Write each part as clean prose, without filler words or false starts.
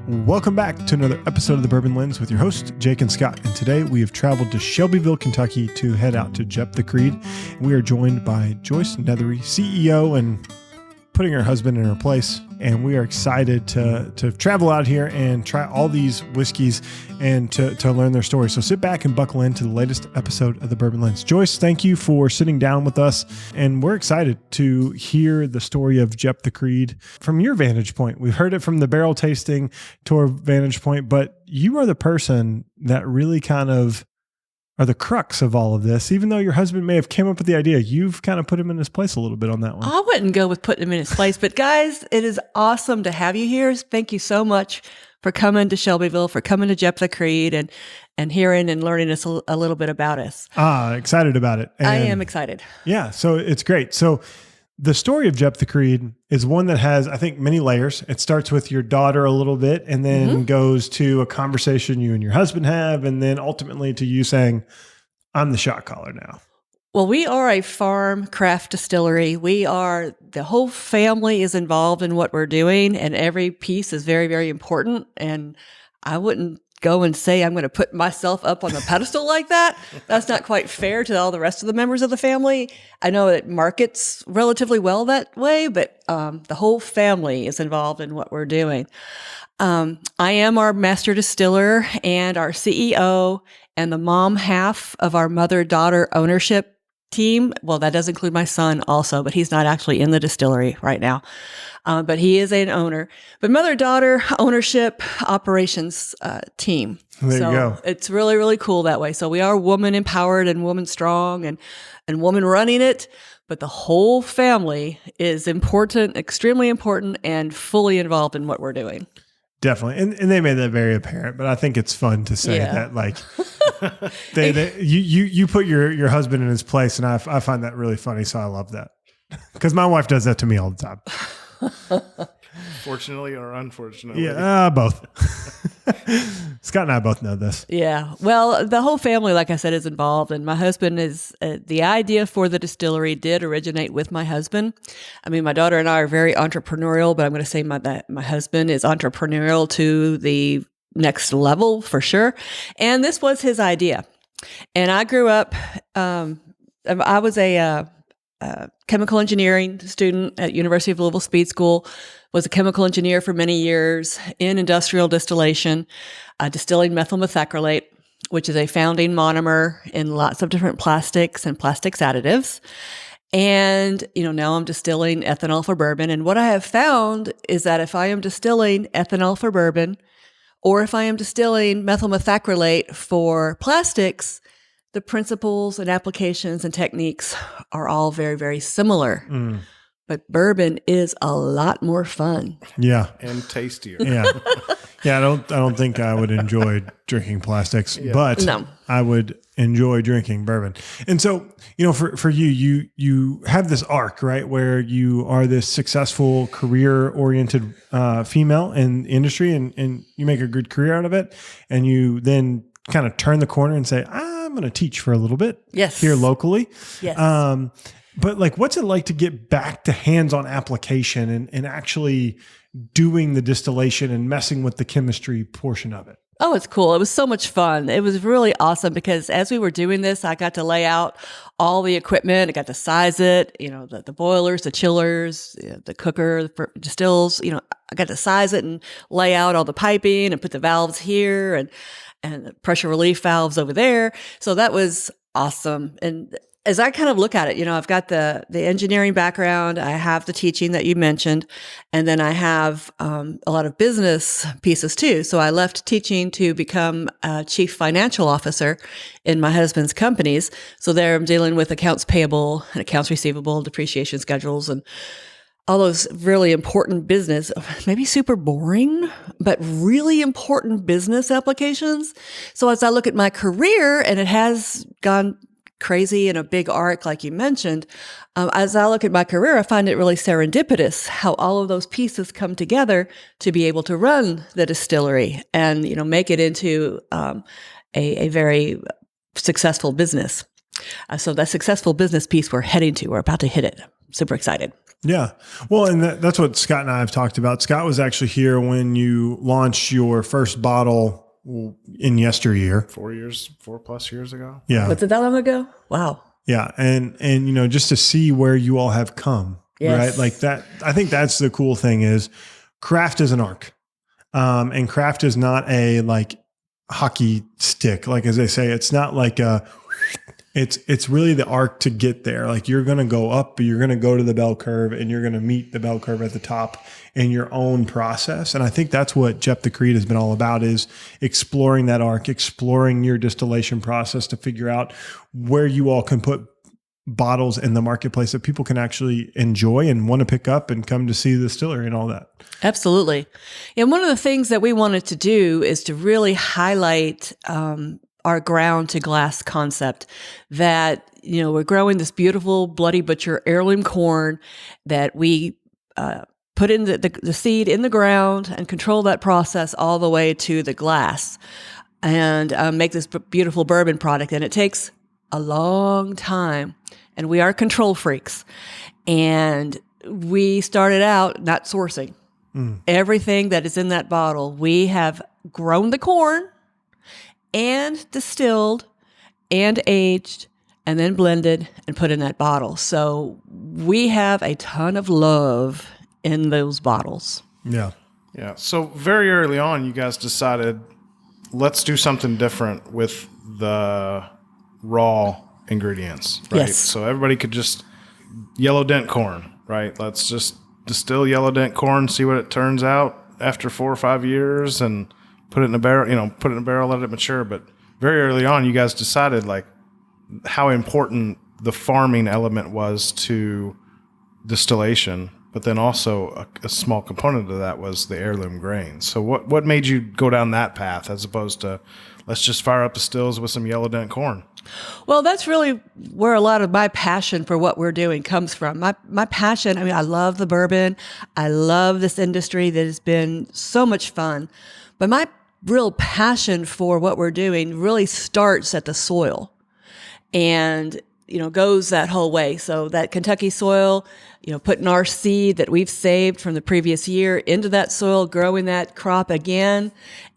Welcome back to another episode of the Bourbon Lens with your host, Jake and Scott. And today we have traveled to Shelbyville, Kentucky to head out to Jeptha Creed. We are joined by Joyce Nethery, CEO and putting her husband in her place. And we are excited to travel out here and try all these whiskeys and to learn their story. So sit back and buckle into the latest episode of the Bourbon Lens. Joyce, thank you for sitting down with us. And we're excited to hear the story of Jeptha Creed from your vantage point. We've heard it from the barrel tasting tour vantage point, but you are the person that really kind of are the crux of all of this. Even though your husband may have came up with the idea, you've kind of put him in his place a little bit on that one. I wouldn't go with putting him in his place, but guys, it is awesome to have you here. Thank you so much for coming to Shelbyville, for coming to Jeptha Creed and hearing and learning us a little bit about us. Excited about it. I am excited. Yeah, so it's great. So the story of Jeptha Creed is one that has, I think, many layers. It starts with your daughter a little bit and then goes to a conversation you and your husband have, and then ultimately to you saying, I'm the shot caller now. Well, we are a farm craft distillery. The whole family is involved in what we're doing, and every piece is very, very important. And I wouldn't go and say I'm going to put myself up on a pedestal like that. That's not quite fair to all the rest of the members of the family. I know it markets relatively well that way, but the whole family is involved in what we're doing. I am our master distiller and our CEO and the mom half of our mother-daughter ownership team. Well, that does include my son also, but he's not actually in the distillery right now. But he is an owner. But mother-daughter ownership operations team. There you go. It's really, really cool that way. So we are woman empowered and woman strong and woman running it. But the whole family is important, extremely important, and fully involved in what we're doing. Definitely. And they made that very apparent, but I think it's fun to say that, like, you put your husband in his place, and I find that really funny. So I love that because my wife does that to me all the time. Fortunately or unfortunately? Yeah, both. Scott and I both know this. Yeah. Well, the whole family, like I said, is involved. And my husband is, the idea for the distillery did originate with my husband. I mean, my daughter and I are very entrepreneurial, but I'm going to say my husband is entrepreneurial to the next level for sure. And this was his idea. And I grew up, I was a chemical engineering student at University of Louisville Speed School, was a chemical engineer for many years in industrial distillation, distilling methyl methacrylate, which is a founding monomer in lots of different plastics and plastics additives. And, now I'm distilling ethanol for bourbon. And what I have found is that if I am distilling ethanol for bourbon, or if I am distilling methyl methacrylate for plastics, the principles and applications and techniques are all very, very similar. But bourbon is a lot more fun. Yeah. And tastier. Yeah. Yeah. I don't think I would enjoy drinking plastics, but no. I would enjoy drinking bourbon. And so, for you have this arc, right? Where you are this successful career oriented, female in the industry and you make a good career out of it. And you then kind of turn the corner and say, I'm going to teach for a little bit here locally. Yes. But like, what's it like to get back to hands-on application and actually doing the distillation and messing with the chemistry portion of it? Oh, it's cool. It was so much fun. It was really awesome because as we were doing this, I got to lay out all the equipment. I got to size it, the boilers, the chillers, the cooker, the distills, I got to size it and lay out all the piping and put the valves here and the pressure relief valves over there. So that was awesome. And as I kind of look at it, I've got the engineering background, I have the teaching that you mentioned, and then I have a lot of business pieces too. So I left teaching to become a chief financial officer in my husband's companies. So there I'm dealing with accounts payable and accounts receivable, depreciation schedules, and all those really important business, maybe super boring, but really important business applications. So as I look at my career, and it has gone crazy in a big arc, like you mentioned, as I look at my career, I find it really serendipitous how all of those pieces come together to be able to run the distillery and, make it into a very successful business. So that successful business piece we're heading to, we're about to hit it. super excited. Yeah. Well, and that's what Scott and I have talked about. Scott was actually here when you launched your first bottle in yesteryear. 4+ years ago. Yeah. Was it that long ago? Wow. Yeah. And, just to see where you all have come, Yes. right? Like that, I think that's the cool thing is craft is an arc. And craft is not a like hockey stick. Like, as they say, it's not like it's really the arc to get there. Like you're going to go up, but you're going to go to the bell curve and you're going to meet the bell curve at the top in your own process. And I think that's what Jeptha Creed has been all about, is exploring that arc, exploring your distillation process to figure out where you all can put bottles in the marketplace that people can actually enjoy and want to pick up and come to see the distillery and all that. Absolutely. And one of the things that we wanted to do is to really highlight our ground to glass concept, that, we're growing this beautiful Bloody Butcher heirloom corn that we put in the seed in the ground and control that process all the way to the glass and make this beautiful bourbon product. And it takes a long time, and we are control freaks. And we started out not sourcing. Everything that is in that bottle, we have grown the corn and distilled and aged and then blended and put in that bottle. So we have a ton of love in those bottles. Yeah. Yeah. So very early on, you guys decided, let's do something different with the raw ingredients, right? Yes. So everybody could just yellow dent corn, right? Let's just distill yellow dent corn, see what it turns out after 4 or 5 years, and put it in a barrel, let it mature. But very early on, you guys decided like how important the farming element was to distillation, but then also a small component of that was the heirloom grain. So what made you go down that path as opposed to let's just fire up the stills with some yellow dent corn? Well, that's really where a lot of my passion for what we're doing comes from. My passion, I love the bourbon. I love this industry that has been so much fun. But my real passion for what we're doing really starts at the soil and, goes that whole way. So that Kentucky soil, putting our seed that we've saved from the previous year into that soil, growing that crop again,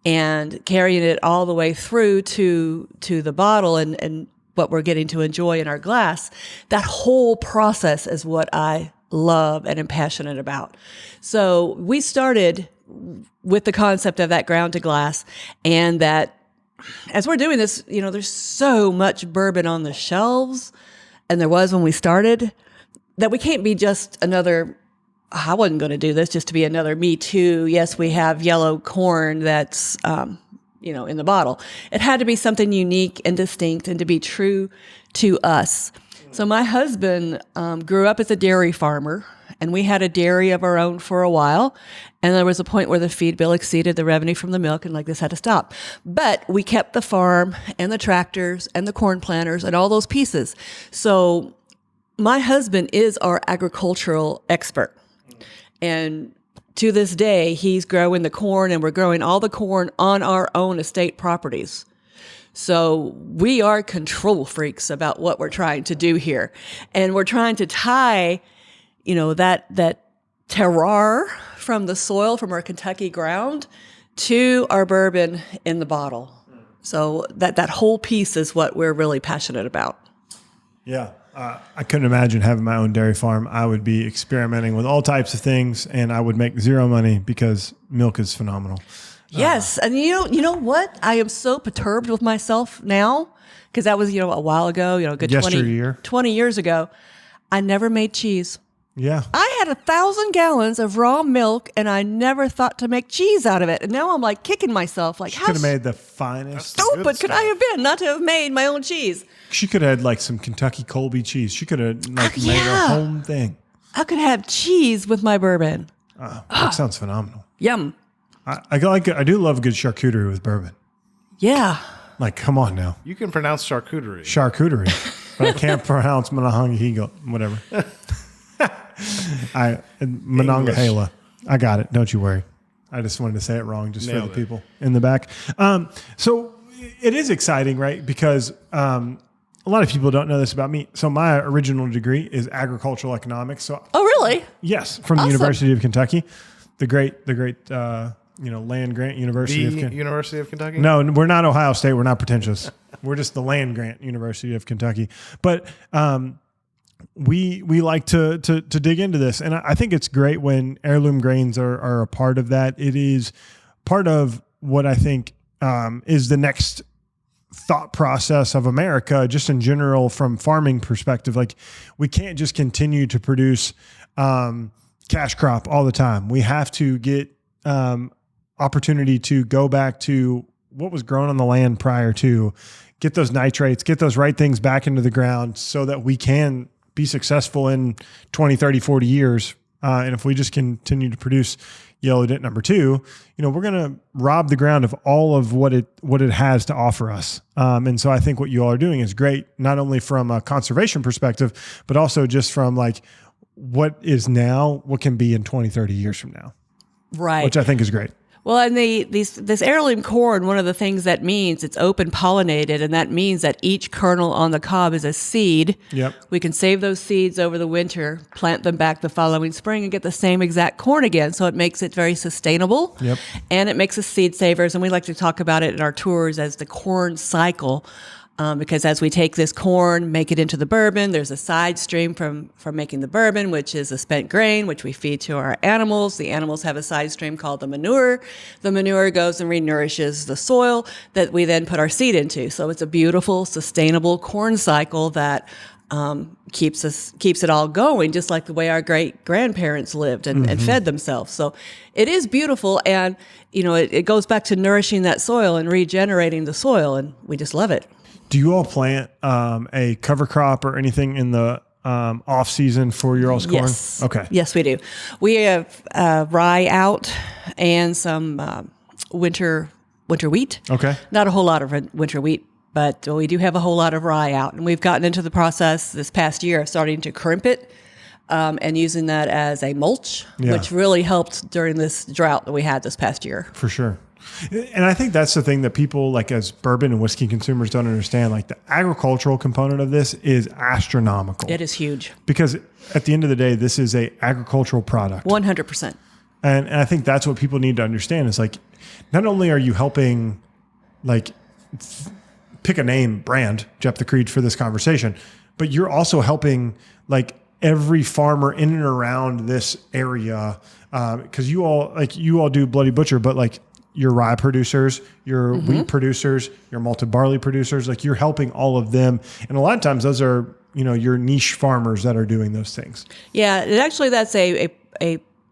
and carrying it all the way through to the bottle and what we're getting to enjoy in our glass. That whole process is what I love and am passionate about. So we started with the concept of that ground to glass, and that as we're doing this, there's so much bourbon on the shelves, and there was when we started, that we can't be just another, I wasn't going to do this just to be another me too. Yes, we have yellow corn that's, in the bottle. It had to be something unique and distinct and to be true to us. So my husband grew up as a dairy farmer, and we had a dairy of our own for a while. And there was a point where the feed bill exceeded the revenue from the milk, and this had to stop. But we kept the farm and the tractors and the corn planters and all those pieces. So my husband is our agricultural expert. And to this day, he's growing the corn, and we're growing all the corn on our own estate properties. So we are control freaks about what we're trying to do here. And we're trying to tie, that terroir from the soil, from our Kentucky ground, to our bourbon in the bottle. So that whole piece is what we're really passionate about. Yeah. I couldn't imagine having my own dairy farm. I would be experimenting with all types of things, and I would make zero money because milk is phenomenal. Yes. And you know what? I am so perturbed with myself now, because that was, a while ago, a good 20 years ago. I never made cheese. Yeah. I had 1,000 gallons of raw milk, and I never thought to make cheese out of it. And now I'm like kicking myself. Like, how could have made the finest. stupid could I have been not to have made my own cheese? She could have had like some Kentucky Colby chease. She could have made a home thing. I could have cheese with my bourbon. That sounds phenomenal. Yum. I do love a good charcuterie with bourbon. Yeah. Like, come on now. You can pronounce charcuterie. Charcuterie. But I can't pronounce Monongahela, whatever. Monongahela. I got it. Don't you worry. I just wanted to say it wrong just Nailed for the people in the back. So it is exciting, right? Because a lot of people don't know this about me. So my original degree is agricultural economics. So Oh, really? yes, from the Awesome. University of Kentucky, the great land grant University of Kentucky. University of Kentucky? No, we're not Ohio State. We're not pretentious. We're just the land grant University of Kentucky. But we like to dig into this, and I think it's great when heirloom grains are a part of that. It is part of what I think is the next thought process of America, just in general, from farming perspective. Like, we can't just continue to produce cash crop all the time. We have to get opportunity to go back to what was grown on the land prior to, get those nitrates, get those right things back into the ground so that we can be successful in 20, 30, 40 years. And if we just continue to produce yellow dent number 2, we're going to rob the ground of all of what it has to offer us. And so I think what you all are doing is great, not only from a conservation perspective, but also just from like what is now, what can be in 20, 30 years from now. Right. Which I think is great. Well, and this heirloom corn, one of the things that means it's open pollinated, and that means that each kernel on the cob is a seed. Yep. We can save those seeds over the winter, plant them back the following spring, and get the same exact corn again. So it makes it very sustainable. Yep. And it makes us seed savers. And we like to talk about it in our tours as the corn cycle. Because as we take this corn, make it into the bourbon, there's a side stream from making the bourbon, which is a spent grain, which we feed to our animals. The animals have a side stream called the manure. The manure goes and renourishes the soil that we then put our seed into. So it's a beautiful, sustainable corn cycle that keeps it all going, just like the way our great grandparents lived and fed themselves. So it is beautiful, and it goes back to nourishing that soil and regenerating the soil, and we just love it. Do you all plant a cover crop or anything in the off season for your all's corn? Yes. Okay. Yes, we do. We have rye out and some winter wheat. Okay. Not a whole lot of winter wheat, but we do have a whole lot of rye out. And we've gotten into the process this past year of starting to crimp it and using that as a mulch, which really helped during this drought that we had this past year. For sure. And I think that's the thing that people, like, as bourbon and whiskey consumers, don't understand. Like, the agricultural component of this is astronomical. It is huge. Because at the end of the day, this is a agricultural product. 100%. And I think that's what people need to understand is, like, not only are you helping, like, pick a name brand, Jeptha Creed, for this conversation, but you're also helping, like, every farmer in and around this area. Because you all do Bloody Butcher, but, like, your rye producers, your wheat producers, your malted barley producers, like, you're helping all of them. And a lot of times those are, your niche farmers that are doing those things. Yeah. And actually that's a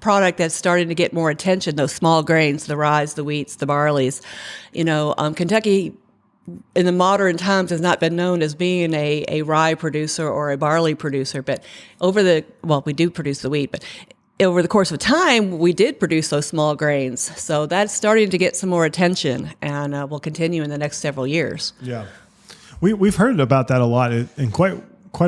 product that's starting to get more attention, those small grains, the ryes, the wheats, the barleys. Kentucky in the modern times has not been known as being a rye producer or a barley producer, but we do produce the wheat, but over the course of time, we did produce those small grains. So that's starting to get some more attention, and will continue in the next several years. Yeah. We've heard about that a lot, and quite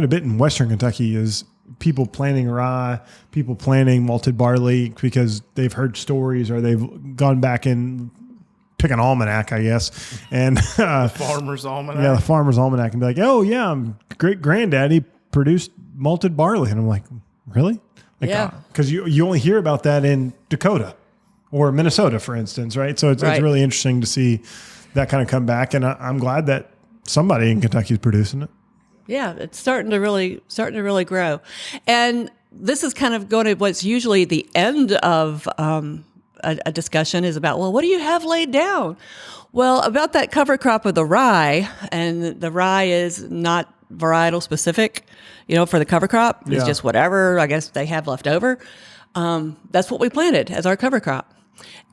a bit in Western Kentucky is people planting rye, people planting malted barley because they've heard stories or they've gone back and pick an almanac, I guess. And Farmer's Almanac. Yeah, the Farmer's Almanac, and be like, oh yeah, great granddaddy produced malted barley. And I'm like, really? Like, yeah. Because you only hear about that in Dakota or Minnesota, for instance, right? So it's really interesting to see that kind of come back. And I'm glad that somebody in Kentucky is producing it. Yeah, it's starting to really grow. And this is kind of going to what's usually the end of a discussion is about, well, what do you have laid down? Well, about that cover crop of the rye, and the rye is not varietal specific, for the cover crop. It's just whatever, I guess, they have left over. That's what we planted as our cover crop.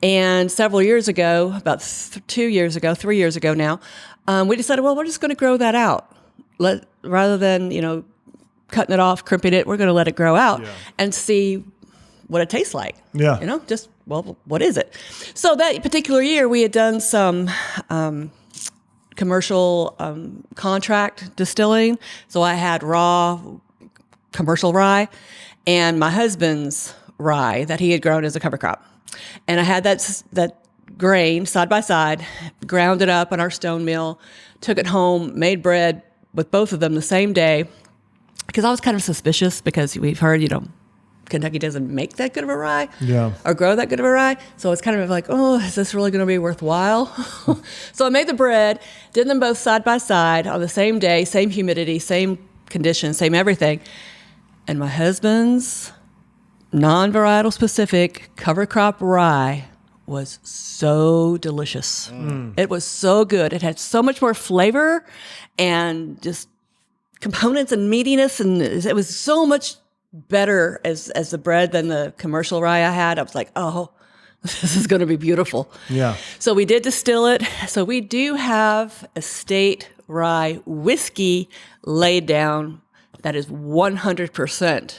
And several years ago, about 3 years ago now, we decided, well, we're just going to grow that out. Rather than, cutting it off, crimping it, we're going to let it grow out and see what it tastes like. Yeah. What is it? So that particular year, we had done some commercial contract distilling. So I had raw commercial rye and my husband's rye that he had grown as a cover crop. And I had that grain side by side, ground it up in our stone mill, took it home, made bread, with both of them the same day because I was kind of suspicious because we've heard, Kentucky doesn't make that good of a rye or grow that good of a rye. So it's kind of like, oh, is this really going to be worthwhile? So I made the bread, did them both side by side on the same day, same humidity, same conditions, same everything. And my husband's non-varietal specific cover crop rye was so delicious. It was so good. It had so much more flavor and just components and meatiness, and it was so much better as the bread than the commercial rye I had. I was like, oh, this is going to be beautiful. Yeah. So we did distill it. So we do have estate rye whiskey laid down that is 100%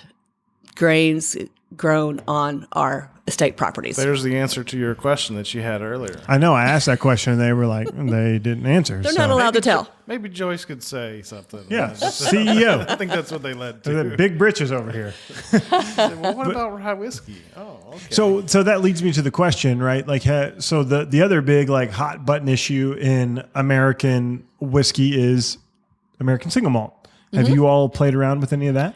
grains grown on our estate properties. There's the answer to your question that you had earlier. I know. I asked that question and they were like, they didn't answer. They're not allowed to tell. Maybe Joyce could say something. Yeah. CEO. I think that's what they led to. The big britches over here. Well, what about rye whiskey? Oh, okay. So that leads me to the question, right? Like, so the other big like hot button issue in American whiskey is American single malt. Have you all played around with any of that?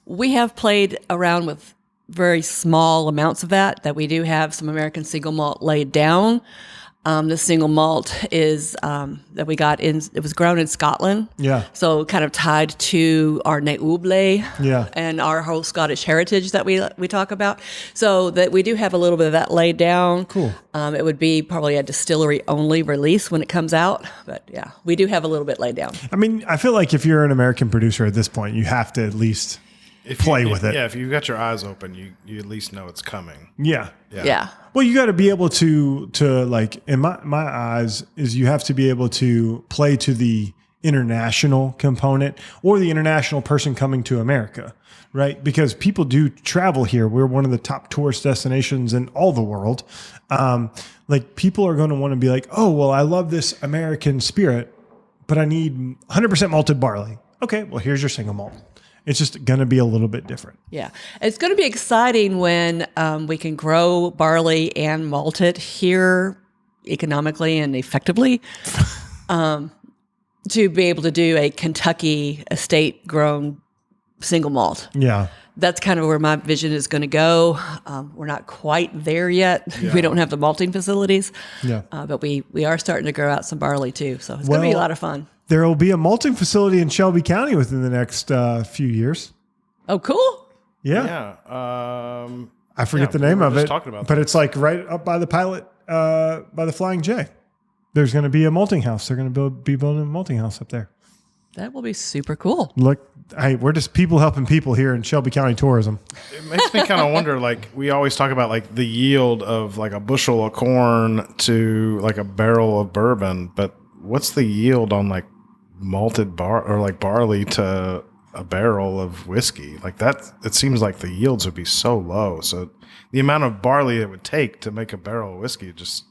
We have played around with very small amounts of that we do have some American single malt laid down. The single malt is that we got it was grown in Scotland. Yeah. So kind of tied to our Néoublé Yeah. and our whole Scottish heritage that we talk about. So that we do have a little bit of that laid down. Cool. It would be probably a distillery only release when it comes out. But yeah, we do have a little bit laid down. I mean, I feel like if you're an American producer at this point, you have to at least play with it. Yeah, if you've got your eyes open, you at least know it's coming. Yeah. Yeah. Well, you got to be able to like, in my eyes, is you have to be able to play to the international component or the international person coming to America, right? Because people do travel here. We're one of the top tourist destinations in all the world. Like people are going to want to be like, oh, well, I love this American spirit, but I need 100% malted barley. Okay, well, here's your single malt. It's just going to be a little bit different. Yeah. It's going to be exciting when we can grow barley and malt it here economically and effectively to be able to do a Kentucky estate grown single malt. Yeah. That's kind of where my vision is going to go. We're not quite there yet. Yeah. We don't have the malting facilities. Yeah. But we are starting to grow out some barley too. So it's going to be a lot of fun. There will be a malting facility in Shelby County within the next few years. Oh, cool. Yeah. Yeah. I forget the we name were of just it, talking about but that. it's like right up by the pilot, by the Flying J. There's going to be a malting house. They're going to be building a malting house up there. That will be super cool. Look, hey, we're just people helping people here in Shelby County tourism. It makes me kind of wonder, like, we always talk about, like, the yield of, like, a bushel of corn to, like, a barrel of bourbon, but what's the yield on, like, malted barley to a barrel of whiskey? Like, that, it seems like the yields would be so low. So the amount of barley it would take to make a barrel of whiskey just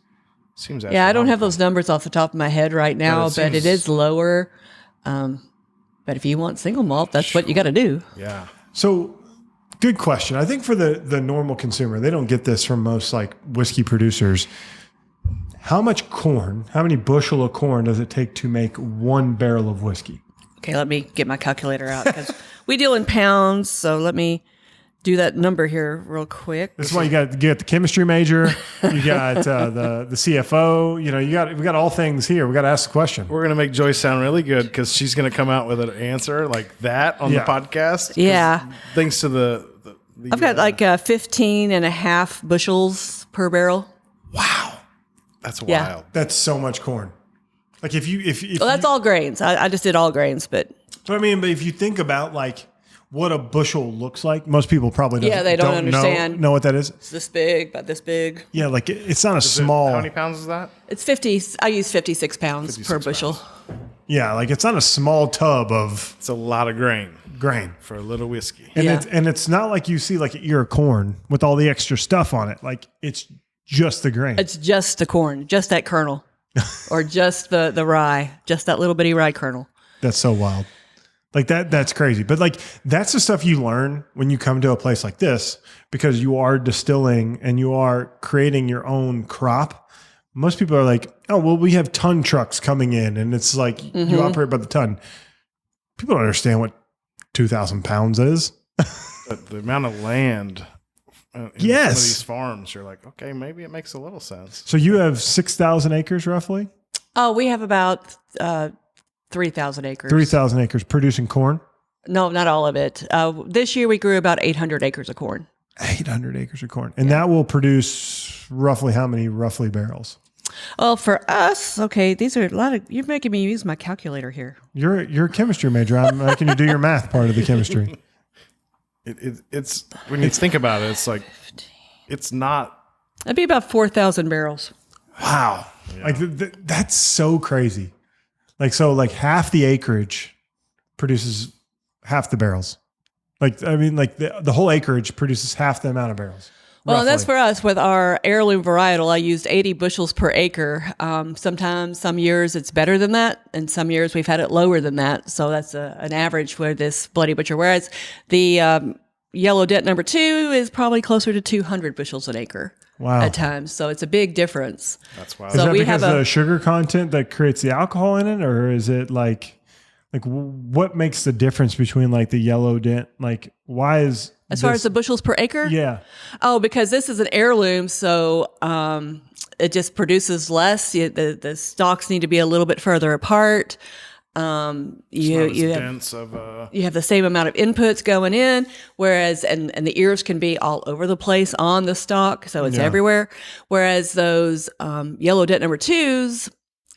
seems Yeah, I don't have those numbers off the top of my head right now, but it is lower. But if you want single malt, that's what you got to do. Yeah. So good question. I think for the normal consumer, they don't get this from most like whiskey producers. How much corn, how many bushel of corn does it take to make one barrel of whiskey? Okay, let me get my calculator out because we deal in pounds. So let me do that number here real quick. This is why you got the chemistry major, you got the CFO. You know, we got all things here. We got to ask the question. We're gonna make Joyce sound really good because she's gonna come out with an answer like that on the podcast. Yeah. Thanks to the I've got like 15 and a half bushels per barrel. wow, that's Yeah. wild. That's so much corn. Like if Well, that's all grains. I just did all grains, but I mean, but if you think about like what a bushel looks like, most people probably they don't understand. know what that is. it's this big, about this big. Yeah, like it's not a small. How many pounds is that? It's 50. I use 56 pounds 56 per bushel. Yeah, like it's not a small tub of It's a lot of grain grain. for a little whiskey. And Yeah. it's not like you see like an ear of corn with all the extra stuff on it. Like it's just the grain. It's just the corn, just that kernel, or just the rye, just that little bitty rye kernel. That's so wild. Like that's crazy. But like that's the stuff you learn when you come to a place like this because you are distilling and you are creating your own crop. Most people are like, oh, well, we have ton trucks coming in and it's like you operate by the ton. People don't understand what 2,000 pounds is. But the amount of land in Yes. some of these farms, you're like, okay, maybe it makes a little sense. So you have 6,000 acres roughly? Oh, we have about 3,000 acres. 3,000 acres producing corn? No, not all of it. This year we grew about 800 acres of corn. 800 acres of corn. And that will produce roughly how many barrels? Well, for us, okay, these are a lot of, you're making me use my calculator here. You're a chemistry major. I'm making you do your math part of the chemistry. It's when you think about it, it's like, it's not. That'd be about 4,000 barrels. Wow. Yeah. Like that's so crazy. Like, so like half the acreage produces half the barrels. Like, I mean, like the whole acreage produces half the amount of barrels. Well, roughly. that's for us with our heirloom varietal. I used 80 bushels per acre. Sometimes, some years it's better than that, and some years we've had it lower than that. So that's an average for this Bloody Butcher. Whereas the Yellow Dent number 2 is probably closer to 200 bushels an acre. Wow. At times. So it's a big difference. That's why. Is that because of the sugar content that creates the alcohol in it, or is it like what makes the difference between like the Yellow Dent? Like, why is as far as the bushels per acre? Yeah. Oh, because this is an heirloom, so it just produces less. The stalks need to be a little bit further apart. You have the same amount of inputs going in, whereas and the ears can be all over the place on the stalk, so it's everywhere. Whereas those Yellow Dent number 2s,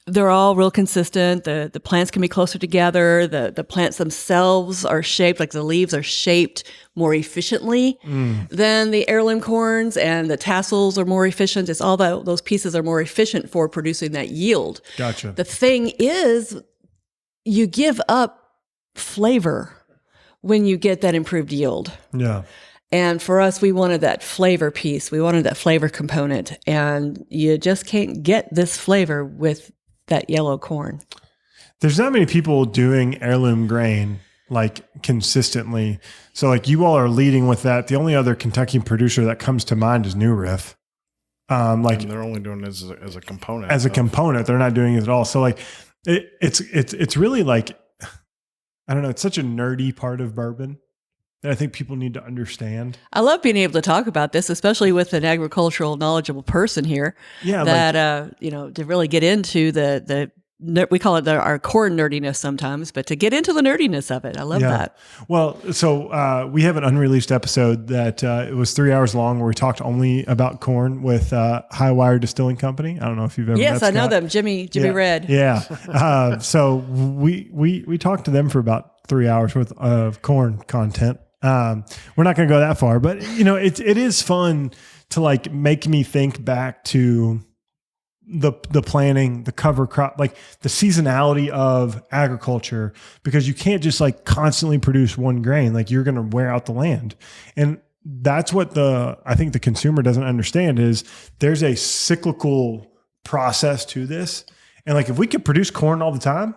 they're all real consistent. The plants can be closer together. The plants themselves are shaped, like the leaves are shaped more efficiently than the heirloom corns, and the tassels are more efficient. It's all those pieces are more efficient for producing that yield. Gotcha. The thing is, you give up flavor when you get that improved yield. Yeah. And for us, we wanted that flavor piece. We wanted that flavor component. And you just can't get this flavor with that yellow corn. There's not many people doing heirloom grain like consistently. So like you all are leading with that. The only other Kentucky producer that comes to mind is New Riff. And they're only doing it as a component. As a component. They're not doing it at all. So like, it's really like, I don't know, it's such a nerdy part of bourbon that I think people need to understand. I love being able to talk about this, especially with an agricultural knowledgeable person here. Yeah, that to really get into the we call it our corn nerdiness sometimes, but to get into the nerdiness of it, I love that. Well, so we have an unreleased episode that it was 3 hours long where we talked only about corn with High Wire Distilling Company. I don't know if you've ever Yes, met I know Scott. them, Jimmy Red. Yeah. So we talked to them for about 3 hours worth of corn content. We're not going to go that far, but it is fun to like make me think back to the planning, the cover crop, like the seasonality of agriculture, because you can't just like constantly produce one grain. Like you're going to wear out the land. And that's what I think the consumer doesn't understand is there's a cyclical process to this. And like, if we could produce corn all the time,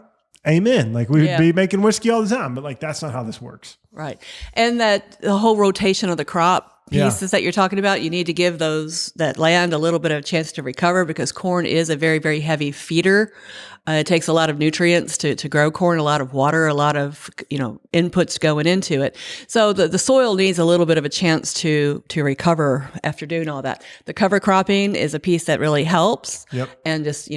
amen. Like we would be making whiskey all the time, but like, that's not how this works. Right. And that the whole rotation of the crop pieces that you're talking about, you need to give that land a little bit of a chance to recover, because corn is a very, very heavy feeder. It takes a lot of nutrients to grow corn, a lot of water, a lot of, inputs going into it. So the soil needs a little bit of a chance to recover after doing all that. The cover cropping is a piece that really helps. Yep. And just,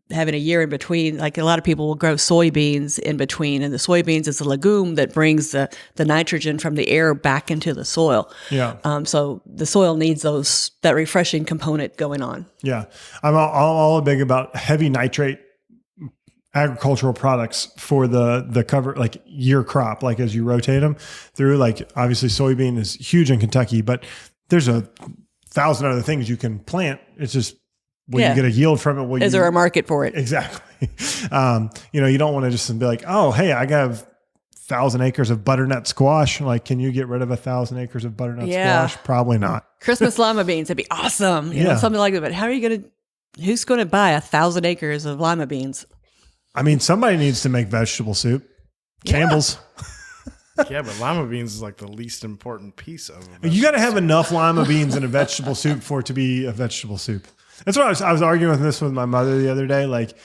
having a year in between, like a lot of people will grow soybeans in between, and the soybeans is a legume that brings the nitrogen from the air back into the soil. Yeah. So the soil needs that refreshing component going on. Yeah. I'm all big about heavy nitrate agricultural products for the cover, like year crop, like as you rotate them through, like obviously soybean is huge in Kentucky, but there's 1,000 other things you can plant. It's just, will you get a yield from it? Is there a market for it? Exactly. You don't want to just be like, oh, hey, I got 1,000 acres of butternut squash. Like, can you get rid of 1,000 acres of butternut squash? Probably not. Christmas lima beans, that'd be awesome. Something like that. But who's going to buy 1,000 acres of lima beans? I mean, somebody needs to make vegetable soup. Campbell's. Yeah, but lima beans is like the least important piece of it. You got to have enough lima beans in a vegetable soup for it to be a vegetable soup. That's what I was arguing with my mother the other day. Like,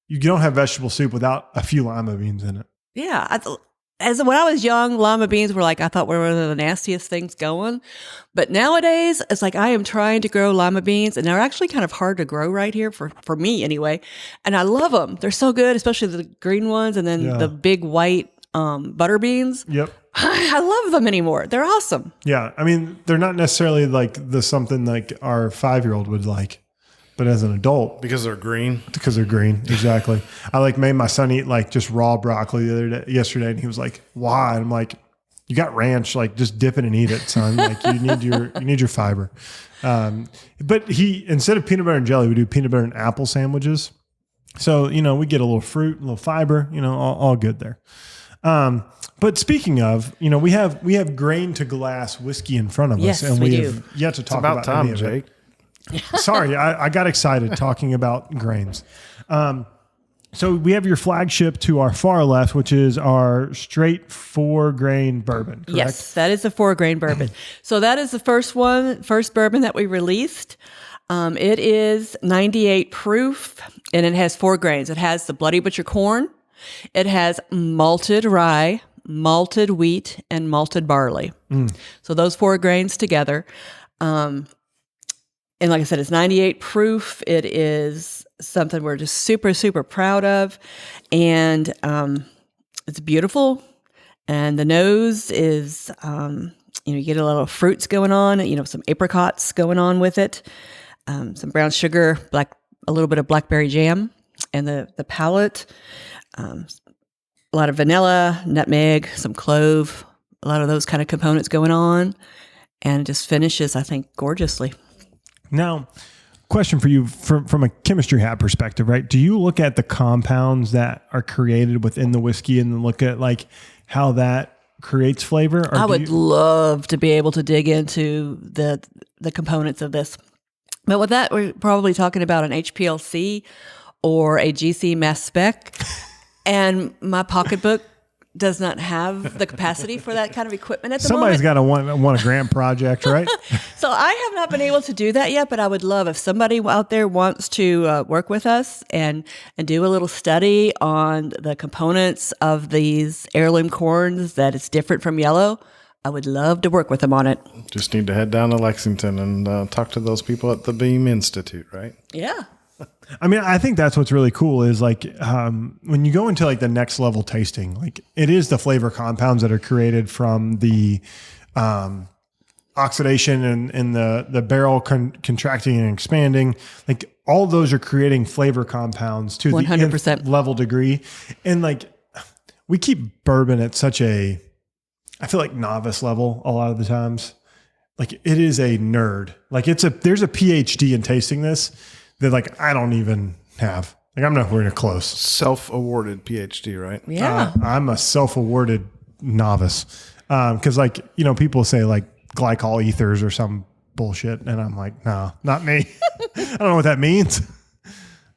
you don't have vegetable soup without a few lima beans in it. Yeah. as when I was young, lima beans were like, I thought were one of the nastiest things going. But nowadays, it's like I am trying to grow lima beans, and they're actually kind of hard to grow right here for me anyway. And I love them. They're so good, especially the green ones, and then the big white butter beans. Yep. I love them anymore. They're awesome. Yeah. I mean, they're not necessarily like something like our 5-year-old would like, but as an adult. Because they're green. Because they're green. Exactly. I like made my son eat like just raw broccoli yesterday, and he was like, why? And I'm like, you got ranch, like just dip it and eat it, son. Like you need your fiber. But instead of peanut butter and jelly, we do peanut butter and apple sandwiches. So, we get a little fruit, a little fiber, all good there. But speaking of, we have grain to glass whiskey in front of us, Yes, and we we do. have yet to talk About about time, any of Jake. it. Sorry, I got excited talking about grains. So we have your flagship to our far left, which is our straight 4-grain bourbon, correct? Yes, that is the 4-grain bourbon. So that is the first bourbon that we released. It is 98 proof, and it has 4 grains. It has the Bloody Butcher corn. It has malted rye, malted wheat, and malted barley. So those 4 grains together. And like I said, it's 98 proof. It is something we're just super, super proud of. And it's beautiful. And the nose is, you get a little fruits going on, some apricots going on with it, some brown sugar, a little bit of blackberry jam. And the palate, a lot of vanilla, nutmeg, some clove, a lot of those kind of components going on. And it just finishes, I think, gorgeously. Now, question for you from a chemistry hat perspective, right? Do you look at the compounds that are created within the whiskey and then look at like how that creates flavor? Or I would love to be able to dig into the components of this. But with that, we're probably talking about an HPLC or a GC mass spec. And my pocketbook does not have the capacity for that kind of equipment at the moment. Somebody's got to want a grant project, right? So I have not been able to do that yet, but I would love if somebody out there wants to work with us and do a little study on the components of these heirloom corns that is different from yellow. I would love to work with them on it. Just need to head down to Lexington and talk to those people at the Beam Institute, right? Yeah. I mean, I think that's what's really cool is like when you go into like the next level tasting, like it is the flavor compounds that are created from the oxidation and the barrel contracting and expanding. Like all of those are creating flavor compounds to 100%. the nth level degree. And like we keep bourbon at such I feel like novice level a lot of the times. Like it is a nerd. Like there's a PhD in tasting this that like I don't even have. Like I'm nowhere near close. Self-awarded PhD, right? Yeah. I'm a self-awarded novice. Because like, people say like glycol ethers or some bullshit. And I'm like, no, not me. I don't know what that means.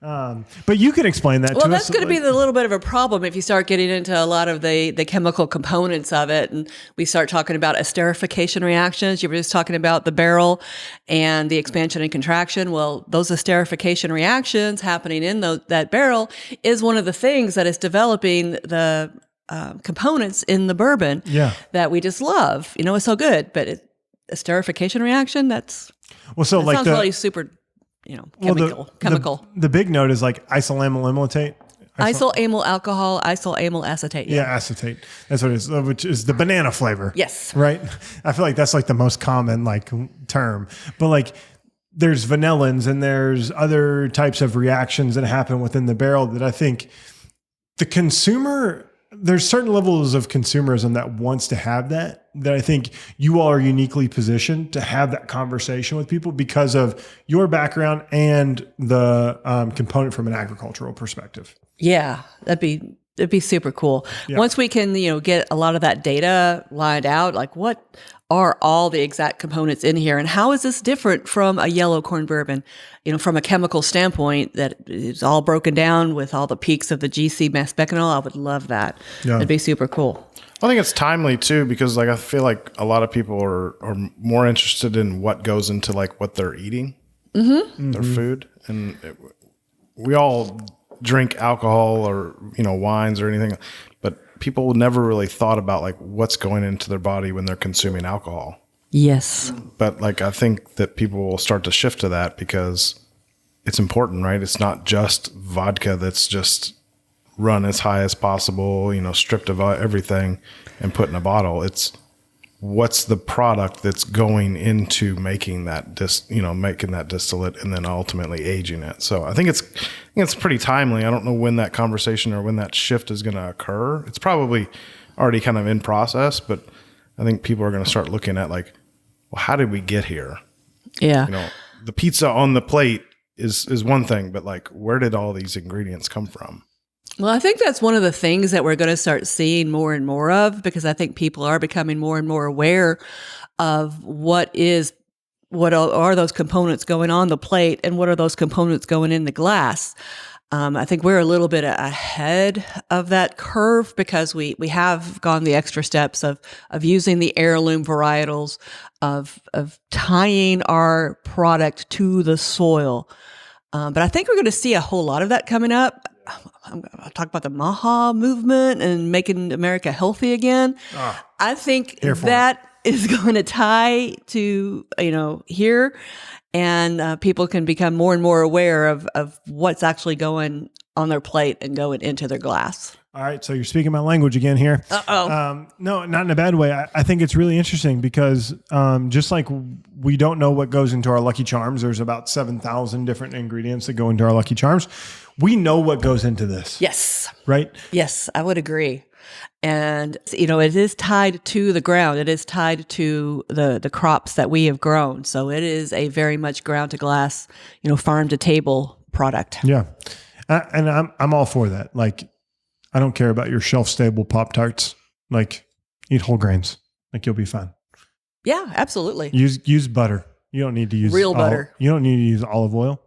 But you can explain that to us. Well, that's going to be the little bit of a problem if you start getting into a lot of the chemical components of it. And we start talking about esterification reactions. You were just talking about the barrel and the expansion and contraction. Well, those esterification reactions happening in that barrel is one of the things that is developing the components in the bourbon that we just love. It's so good. But esterification reaction, sounds really super... chemical. The big note is like isoamyl amylatate. Isoamyl alcohol, isoamyl acetate. Yeah, acetate. That's what it is, which is the banana flavor. Yes. Right? I feel like that's like the most common like term. But like there's vanillins and there's other types of reactions that happen within the barrel that I think the consumer, there's certain levels of consumerism that wants to have that I think you all are uniquely positioned to have that conversation with people because of your background and the component from an agricultural perspective. Yeah, that'd be super cool. Yeah. Once we can, get a lot of that data lined out, like what are all the exact components in here and how is this different from a yellow corn bourbon, from a chemical standpoint that is all broken down with all the peaks of the GC mass becquerel. I would love that. Yeah. It'd be super cool. I think it's timely too, because like I feel like a lot of people are more interested in what goes into like what they're eating, their food. And we all drink alcohol or, wines or anything, but people never really thought about like what's going into their body when they're consuming alcohol. Yes. But like, I think that people will start to shift to that because it's important, right? It's not just vodka that's just run as high as possible, stripped of everything and put in a bottle. It's what's the product that's going into making that making that distillate and then ultimately aging it. So I think it's pretty timely. I don't know when that conversation or when that shift is going to occur. It's probably already kind of in process, but I think people are going to start looking at like, well, how did we get here? Yeah. The pizza on the plate is one thing, but like, where did all these ingredients come from? Well, I think that's one of the things that we're going to start seeing more and more of, because I think people are becoming more and more aware of what are those components going on the plate and what are those components going in the glass. I think we're a little bit ahead of that curve because we have gone the extra steps of using the heirloom varietals, of tying our product to the soil. But I think we're going to see a whole lot of that coming up. I'll talk about the Maha movement and making America healthy again. I think that is going to tie to, here, and people can become more and more aware of what's actually going on their plate and going into their glass. All right, so you're speaking my language again here. No, not in a bad way. I think it's really interesting because just like we don't know what goes into our Lucky Charms, there's about 7,000 different ingredients that go into our Lucky Charms. We know what goes into this. Yes. Right? Yes, I would agree. And, it is tied to the ground. It is tied to the crops that we have grown. So it is a very much ground to glass, farm to table product. Yeah. And I'm all for that. Like, I don't care about your shelf stable Pop-Tarts. Like, eat whole grains. Like, you'll be fine. Yeah, absolutely. Use butter. You don't need to use real butter. You don't need to use olive oil.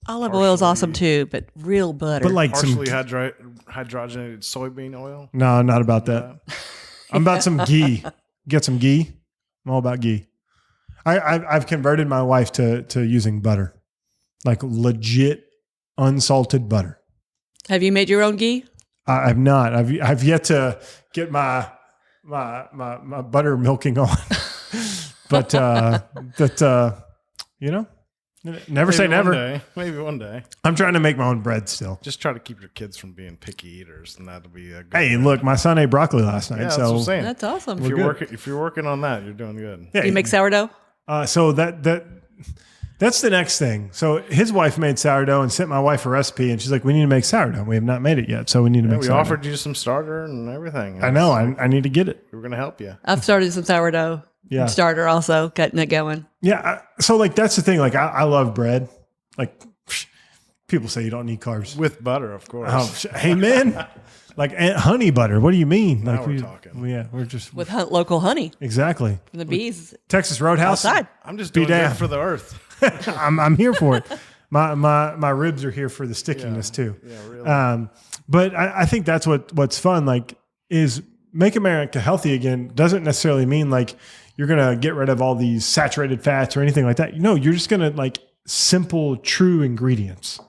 Olive oil is awesome too, but real butter. But like partially hydrogenated soybean oil. No, not about that. I'm about some ghee. Get some ghee. I'm all about ghee. I've converted my wife to using butter, like legit unsalted butter. Have you made your own ghee? I've not. I've yet to get my butter milking on, but never say never. Maybe one day. I'm trying to make my own bread still. Just try to keep your kids from being picky eaters, and that'll be a good. Hey, look, my son ate broccoli last night. Yeah, that's so what I'm saying. That's awesome. If you're working on that, you're doing good. Yeah, you make sourdough? So that's the next thing. So his wife made sourdough and sent my wife a recipe, and she's like, "We need to make sourdough. We have not made it yet, so we need to make." We sourdough. offered you some starter and everything. I know. I need to get it. We were going to help you. I've started some sourdough. Yeah. Starter also, getting it going. Yeah. So like that's the thing. Like I love bread. Like people say you don't need carbs With butter, of course. Hey man, like honey butter. What do you mean? Now Like we're talking. Yeah, we're just With local honey exactly from the bees Texas Roadhouse. outside. I'm just doing damned. good for the earth. I'm here for it. My ribs are here for the stickiness too. Yeah, really. But I think that's what's fun. Like is make America healthy again doesn't necessarily mean like you're gonna get rid of all these saturated fats or anything like that. No, you're just gonna like simple, true ingredients.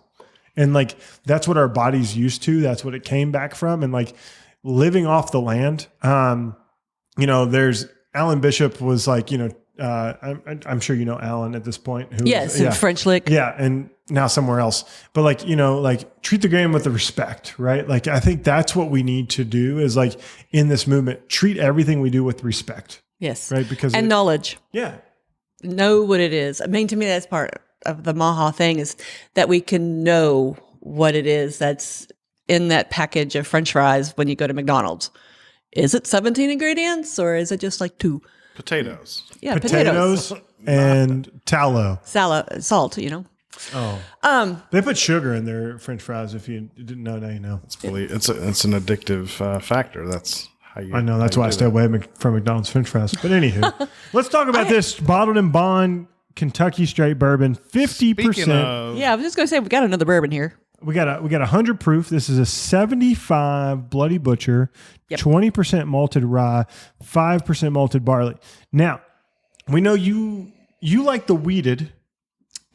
And like, that's what our body's used to. That's what it came back from. And like living off the land, there's Alan Bishop was like, I'm sure, Alan at this point. Who Yes, in French Lick. Yeah. And now somewhere else, but like, treat the grain with the respect, right? Like, I think that's what we need to do is like in this movement, treat everything we do with respect. Yes. Right. Because knowledge. Yeah. Know what it is. I mean, to me, that's part of the Maha thing is that we can know what it is that's in that package of French fries when you go to McDonald's. Is it 17 ingredients or is it just like 2? Potatoes. Yeah, potatoes and tallow. Salt, Oh, they put sugar in their French fries. If you didn't know, now you know. It's an addictive factor. That's how you. I know. That's why I stay away from McDonald's French fries. But anywho, let's talk about this bottled and bond Kentucky straight bourbon, 50%. Yeah, I was just going to say we got another bourbon here. We got 100 proof. This is a 75 Bloody Butcher, 20% malted rye, 5% malted barley. Now, we know you like the wheated.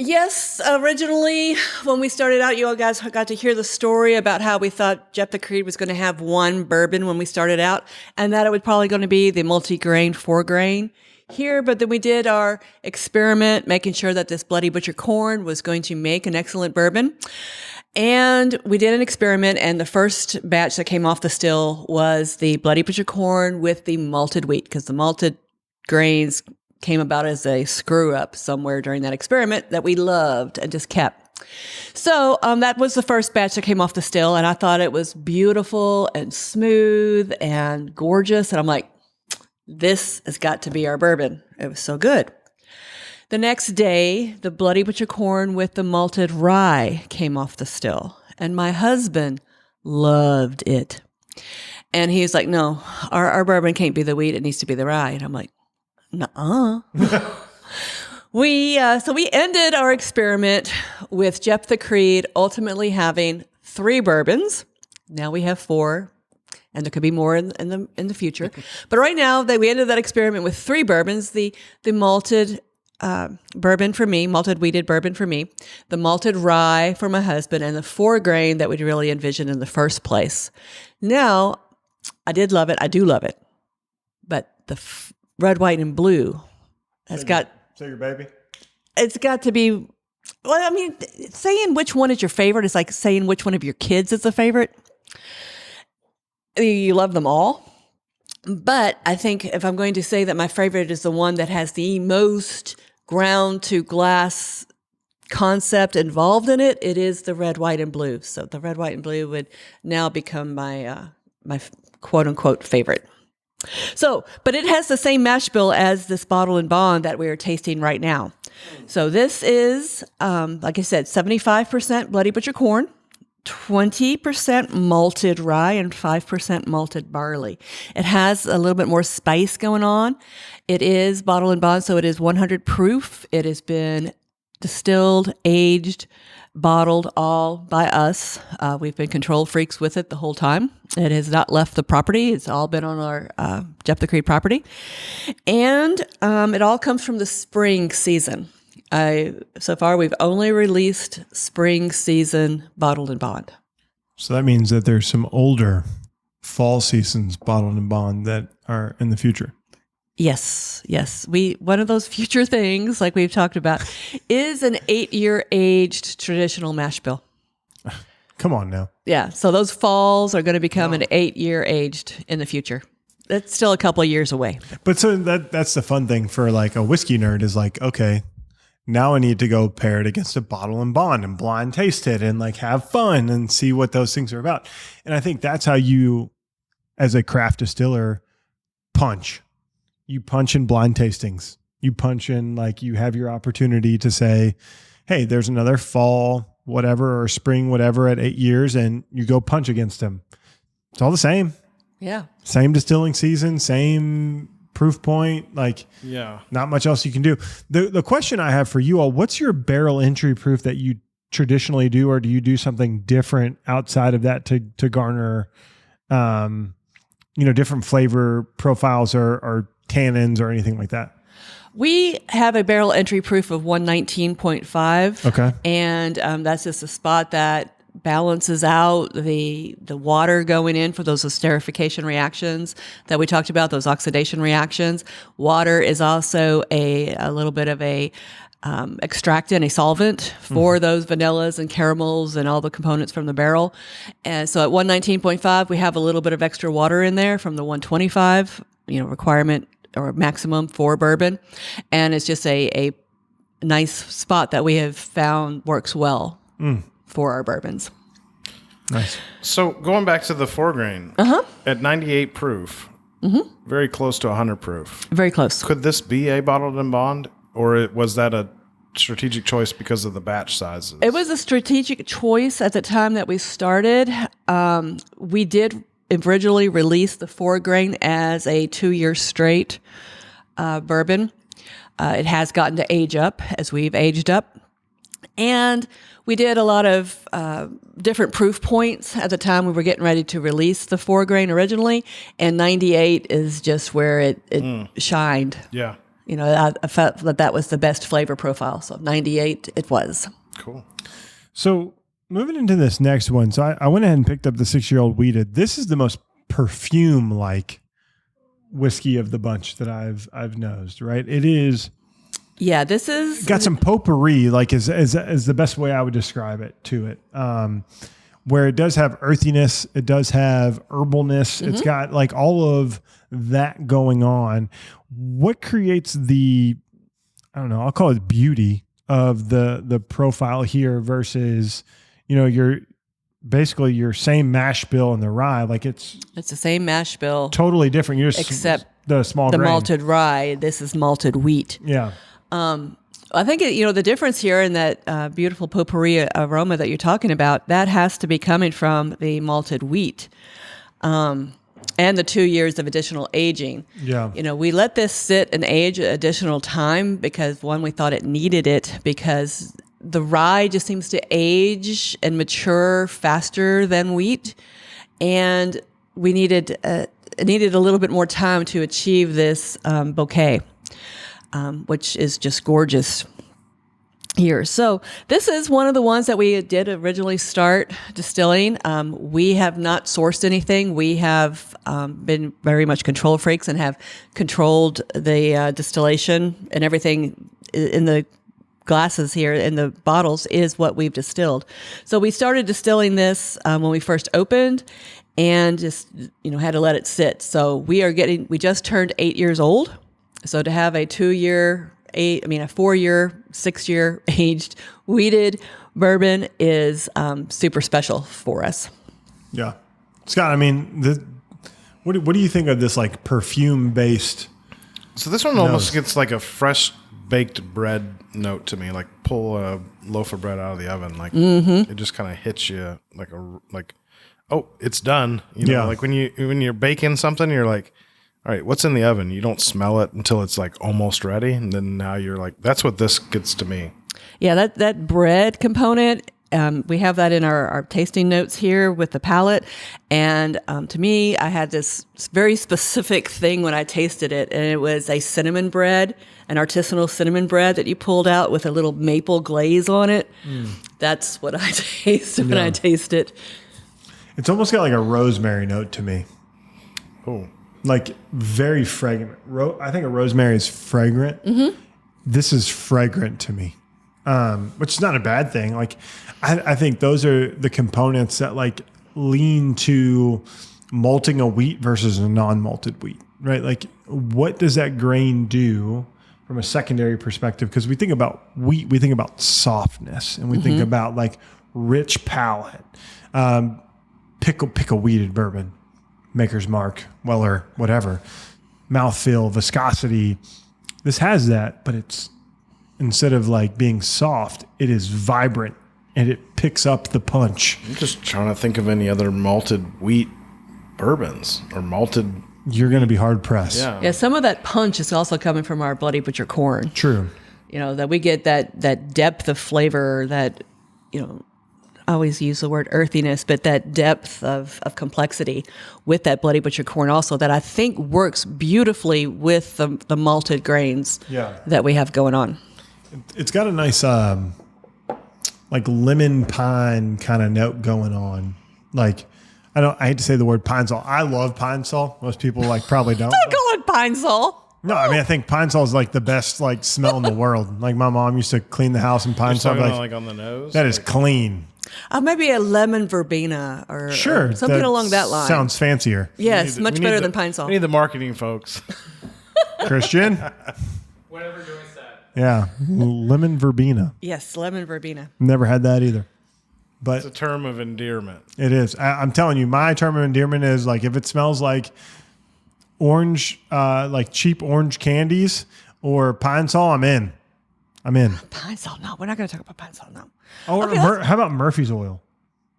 Yes, originally when we started out, you all guys got to hear the story about how we thought Jeptha Creed was going to have one bourbon when we started out, and that it was probably going to be the multi-grain 4-grain here. But then we did our experiment, making sure that this Bloody Butcher corn was going to make an excellent bourbon. And we did an experiment, and the first batch that came off the still was the Bloody Butcher corn with the malted wheat, because the malted grains came about as a screw up somewhere during that experiment that we loved and just kept. So that was the first batch that came off the still, and I thought it was beautiful and smooth and gorgeous. And I'm like, this has got to be our bourbon. It was so good. The next day, the Bloody Butcher corn with the malted rye came off the still, and my husband loved it. And he's like, no, our bourbon can't be the wheat. It needs to be the rye. And I'm like, nuh-uh. So we ended our experiment with Jeptha Creed ultimately having 3 bourbons. Now we have 4, and there could be more in the future. But right now, we ended that experiment with 3 bourbons: the malted bourbon for me, malted wheated bourbon for me, the malted rye for my husband, and the 4-grain that we'd really envisioned in the first place. Now, I did love it. I do love it, but the red, white, and blue has got... So your baby? It's got to be... Well, I mean, saying which one is your favorite is like saying which one of your kids is a favorite. You love them all. But I think if I'm going to say that my favorite is the one that has the most ground to glass concept involved in it, it is the red, white, and blue. So the red, white, and blue would now become my quote-unquote favorite. So, but it has the same mash bill as this bottle and bond that we are tasting right now. So this is, like I said, 75% Bloody Butcher corn, 20% malted rye, and 5% malted barley. It has a little bit more spice going on. It is bottle and bond, so it is 100 proof. It has been distilled, aged, bottled all by us. We've been control freaks with it the whole time. It has not left the property. It's all been on our Jeptha Creed property. And it all comes from the spring season. So far, we've only released spring season bottled and bond. So that means that there's some older fall seasons bottled and bond that are in the future. Yes. One of those future things, like we've talked about, is an 8-year aged traditional mash bill. Come on now. Yeah. So those falls are going to become an 8-year aged in the future. That's still a couple of years away. But so that's the fun thing for like a whiskey nerd is like, okay, now I need to go pair it against a bottle and bond and blind taste it and like have fun and see what those things are about. And I think that's how you, as a craft distiller, punch. You punch in blind tastings. You punch in like you have your opportunity to say, hey, there's another fall, whatever, or spring, whatever at 8 years, and you go punch against them. It's all the same. Yeah. Same distilling season, same proof point. Like, yeah, not much else you can do. The question I have for you all, what's your barrel entry proof that you traditionally do, or do you do something different outside of that to garner, different flavor profiles or tannins or anything like that? We have a barrel entry proof of 119.5. Okay. And that's just a spot that balances out the water going in for those esterification reactions that we talked about, those oxidation reactions. Water is also a little bit of a extractant, a solvent for those vanillas and caramels and all the components from the barrel. And so at 119.5, we have a little bit of extra water in there from the 125, requirement or maximum for bourbon. And it's just a nice spot that we have found works well for our bourbons. Nice. So going back to the 4-grain, at 98 proof, very close to 100 proof. Very close. Could this be a bottled and bond, or was that a strategic choice because of the batch sizes? It was a strategic choice at the time that we started. We did originally release the 4-grain as a 2-year straight bourbon. It has gotten to age up as we've aged up. And we did a lot of different proof points at the time we were getting ready to release the 4-grain originally. And 98 is just where it shined. Yeah. I felt that was the best flavor profile. So 98 it was. Cool. So moving into this next one. So I went ahead and picked up the 6-year-old wheated. This is the most perfume-like whiskey of the bunch that I've nosed, right? It is. Yeah, this is got some potpourri, like is the best way I would describe it to it. Where it does have earthiness, it does have herbalness. It's got like all of that going on. What creates I'll call it beauty of the profile here versus, your same mash bill in the rye. Like it's the same mash bill, totally different. Except the small grain. Malted rye. This is malted wheat. Yeah. I think the difference here in that beautiful potpourri aroma that you're talking about, that has to be coming from the malted wheat, and the 2 years of additional aging. Yeah. We let this sit and age additional time because one, we thought it needed it because the rye just seems to age and mature faster than wheat, and we needed a little bit more time to achieve this bouquet. Which is just gorgeous here. So this is one of the ones that we did originally start distilling. We have not sourced anything. We have been very much control freaks and have controlled the distillation, and everything in the glasses here in the bottles is what we've distilled. So we started distilling this when we first opened and just, had to let it sit. So we just turned 8 years old. So to have a 4-year, 6-year aged wheated bourbon is super special for us. Yeah. Scott, what do you think of this like perfume based? So this one almost gets like a fresh baked bread note to me, like pull a loaf of bread out of the oven. Like it just kind of hits you like, oh, it's done. Like when you're baking something, you're like, all right, what's in the oven? You don't smell it until it's like almost ready. And then now you're like, that's what this gets to me. Yeah, that bread component, we have that in our tasting notes here with the palate. And to me, I had this very specific thing when I tasted it. And it was a cinnamon bread, an artisanal cinnamon bread that you pulled out with a little maple glaze on it. That's what I taste when I taste it. It's almost got like a rosemary note to me. Oh. Like very fragrant. I think a rosemary is fragrant. This is fragrant to me, which is not a bad thing. Like I think those are the components that like lean to malting a wheat versus a non-malted wheat, right? Like what does that grain do from a secondary perspective? Because we think about wheat, we think about softness, and we think about like rich palate. Pick a wheated bourbon. Maker's Mark, Weller, whatever, mouthfeel, viscosity. This has that, but it's instead of like being soft, it is vibrant and it picks up the punch. I'm just trying to think of any other malted wheat bourbons or malted. You're going to be hard pressed. Yeah. Some of that punch is also coming from our Bloody Butcher corn. True. That we get that depth of flavor that, I always use the word earthiness, but that depth of complexity with that Bloody Butcher corn also that I think works beautifully with the malted grains that we have going on. It's got a nice like lemon pine kind of note going on. Like I hate to say the word pine sol. I love pine sol. Most people probably don't. Don't call it pine sol. No, I think pine sol is like the best like smell in the world. Like my mom used to clean the house in pine sol. Like on the nose. That is clean. Maybe a lemon verbena or something along that line. Sounds fancier. Yes, much better than pine sol. We need the marketing folks. Christian? Whatever Joyce said. Yeah, lemon verbena. Yes, lemon verbena. Never had that either. But it's a term of endearment. It is. I'm telling you, my term of endearment is like if it smells like orange, like cheap orange candies or pine sol, I'm in. Pine sol, no. We're not going to talk about pine sol, no. Oh, okay, how about Murphy's oil?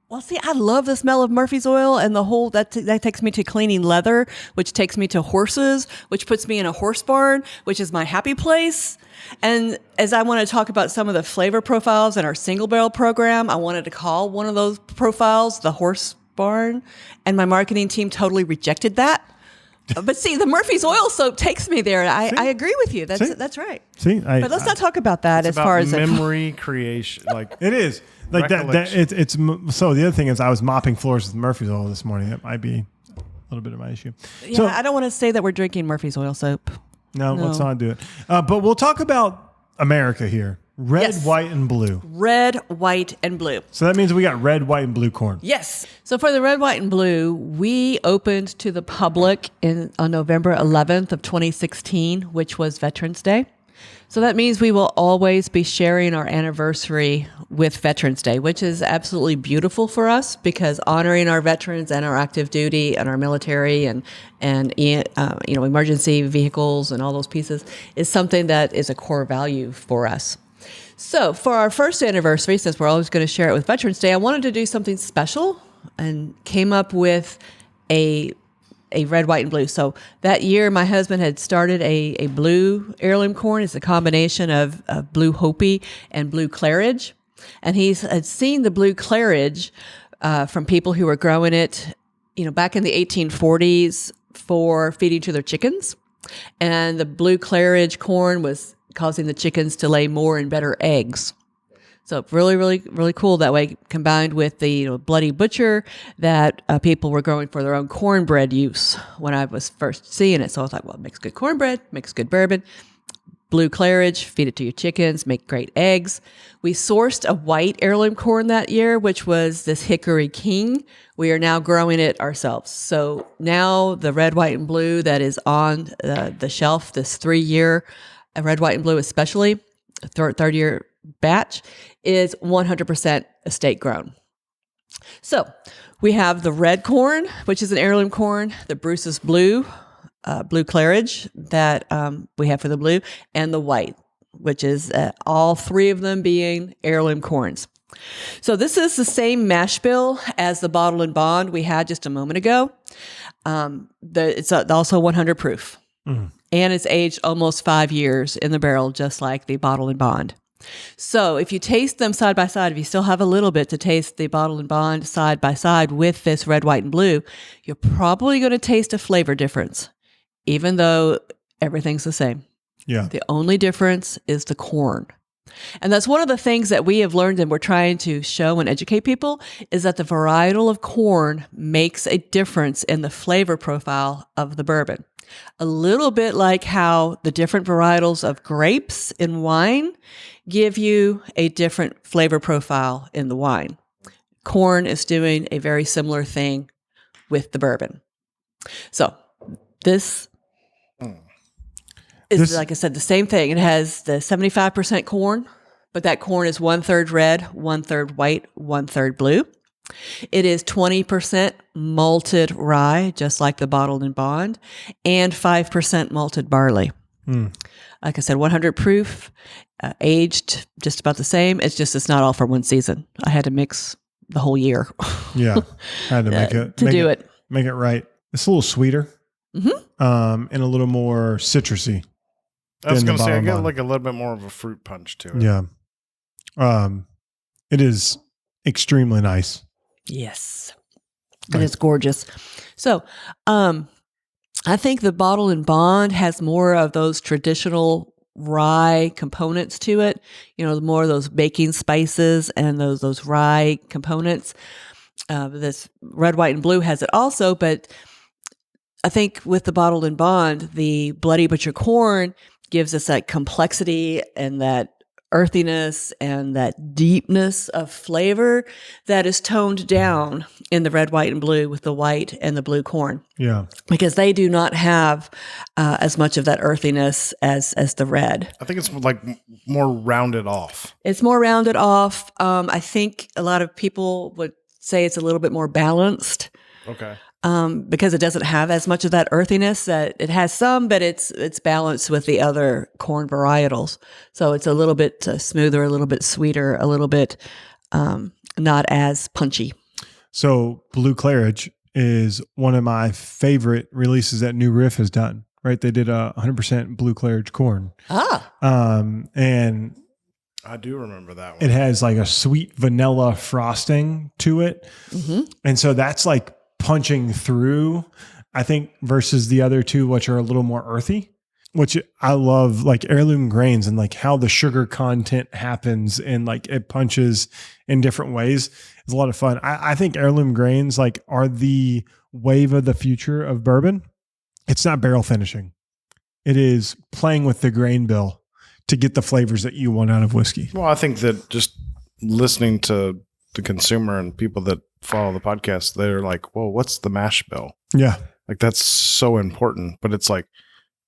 Well, see, I love the smell of Murphy's oil, and the whole that takes me to cleaning leather, which takes me to horses, which puts me in a horse barn, which is my happy place. And as I want to talk about some of the flavor profiles in our single barrel program, I wanted to call one of those profiles the horse barn, and my marketing team totally rejected that But see, the Murphy's oil soap takes me there. I agree with you. That's right. See, But let's not talk about that as about far as memory creation. Like it is like that. It's so. The other thing is, I was mopping floors with Murphy's oil this morning. That might be a little bit of my issue. Yeah, So I don't want to say that we're drinking Murphy's oil soap. no, let's not do it. But we'll talk about America here. Red, Yes. white, and blue. Red, white, and blue. So that means we got red, white, and blue corn. Yes. So for the red, white, and blue, we opened to the public on November 11th of 2016, which was Veterans Day. So that means we will always be sharing our anniversary with Veterans Day, which is absolutely beautiful for us because honoring our veterans and our active duty and our military and emergency vehicles and all those pieces is something that is a core value for us. So for our first anniversary, since we're always going to share it with Veterans Day, I wanted to do something special and came up with a red, white, and blue. So that year, my husband had started a blue heirloom corn. It's a combination of blue Hopi and blue Claridge. And he had seen the blue Claridge from people who were growing it, back in the 1840s for feeding to their chickens. And the blue Claridge corn was causing the chickens to lay more and better eggs. So really, really, really cool that way, combined with the Bloody Butcher that people were growing for their own cornbread use when I was first seeing it. So I was like, well, it makes good cornbread, makes good bourbon. Blue Claridge, feed it to your chickens, make great eggs. We sourced a white heirloom corn that year, which was this Hickory King. We are now growing it ourselves. So now the red, white, and blue that is on the shelf, this 3-year red, white, and blue especially, third year batch, is 100% estate grown. So we have the red corn, which is an heirloom corn, the Bruce's blue, blue Claridge that we have for the blue, and the white, which is all three of them being heirloom corns. So this is the same mash bill as the bottle and bond we had just a moment ago. It's also 100 proof. Mm. And it's aged almost 5 years in the barrel, just like the bottle and bond. So if you taste them side by side, if you still have a little bit to taste the bottle and bond side by side with this red, white, and blue, you're probably going to taste a flavor difference, even though everything's the same. Yeah. The only difference is the corn. And that's one of the things that we have learned and we're trying to show and educate people is that the varietal of corn makes a difference in the flavor profile of the bourbon. A little bit like how the different varietals of grapes in wine give you a different flavor profile in the wine. Corn is doing a very similar thing with the bourbon. So this is, like I said, the same thing. It has the 75% corn, but that corn is 1/3 red, 1/3 white, 1/3 blue. It is 20% malted rye, just like the bottled and bond, and 5% malted barley. Mm. Like I said, 100 proof, aged just about the same. It's not all for one season. I had to mix the whole year. Yeah, had to make it make it right. It's a little sweeter, and a little more citrusy. I was going to say, I get like a little bit more of a fruit punch to it. Yeah, it is extremely nice. Yes. And it's gorgeous. So, I think the bottle and bond has more of those traditional rye components to it. More of those baking spices and those rye components. This red, white, and blue has it also, but I think with the bottled and bond, the Bloody Butcher corn gives us that complexity and that earthiness and that deepness of flavor that is toned down in the red, white, and blue with the white and the blue corn. Yeah. Because they do not have as much of that earthiness as the red. I think it's like more rounded off. It's more rounded off. I think a lot of people would say it's a little bit more balanced. Okay. Because it doesn't have as much of that earthiness. That it has some, but it's balanced with the other corn varietals. So it's a little bit smoother, a little bit sweeter, a little bit not as punchy. So Blue Claridge is one of my favorite releases that New Riff has done. Right, they did 100% Blue Claridge corn. And I do remember that one. It has like a sweet vanilla frosting to it, and so that's like punching through I think, versus the other two, which are a little more earthy, which I love, like heirloom grains and like how the sugar content happens and like it punches in different ways. It's a lot of fun. I think heirloom grains like are the wave of the future of bourbon. It's not barrel finishing. It is playing with the grain bill to get the flavors that you want out of whiskey. Well, I think that just listening to the consumer and people that follow the podcast, they're like, "Whoa, what's the mash bill?" Yeah. Like that's so important. But it's like,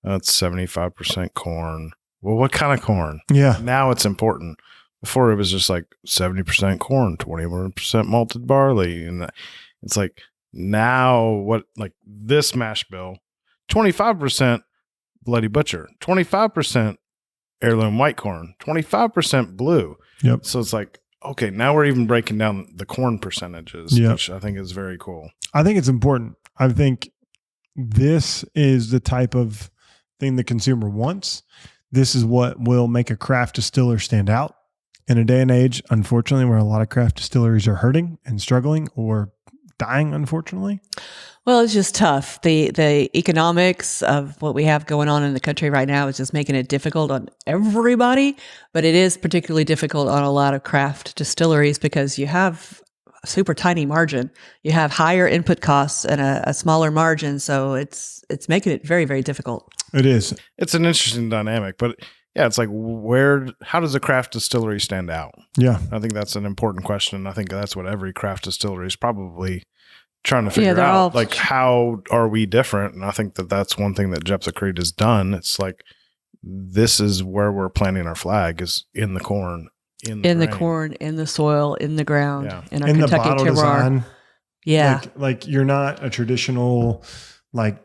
it's 75% corn. Well, what kind of corn? Yeah. Now it's important. Before it was just like 70% corn, 21% malted barley. And it's like now what, like this mash bill, 25% Bloody Butcher, 25% heirloom white corn, 25% blue. Yep. So it's like, okay, now we're even breaking down the corn percentages, which I think is very cool. I think it's important. I think this is the type of thing the consumer wants. This is what will make a craft distiller stand out in a day and age, unfortunately, where a lot of craft distilleries are hurting and struggling or dying, unfortunately. Well, it's just tough. The economics of what we have going on in the country right now is just making it difficult on everybody, but it is particularly difficult on a lot of craft distilleries because you have a super tiny margin. You have higher input costs and a smaller margin, so it's making it very, very difficult. It is. It's an interesting dynamic, but yeah, it's like how does a craft distillery stand out? Yeah. I think that's an important question. I think that's what every craft distillery is probably trying to figure they're out. all- Like, how are we different? And I think that that's one thing that Jeptha Creed has done. It's like, this is where we're planting our flag, is in the corn, in the grain. corn, in the soil, in the ground, Yeah. in our In the Kentucky bottle terroir. design. Yeah. Like you're not a traditional like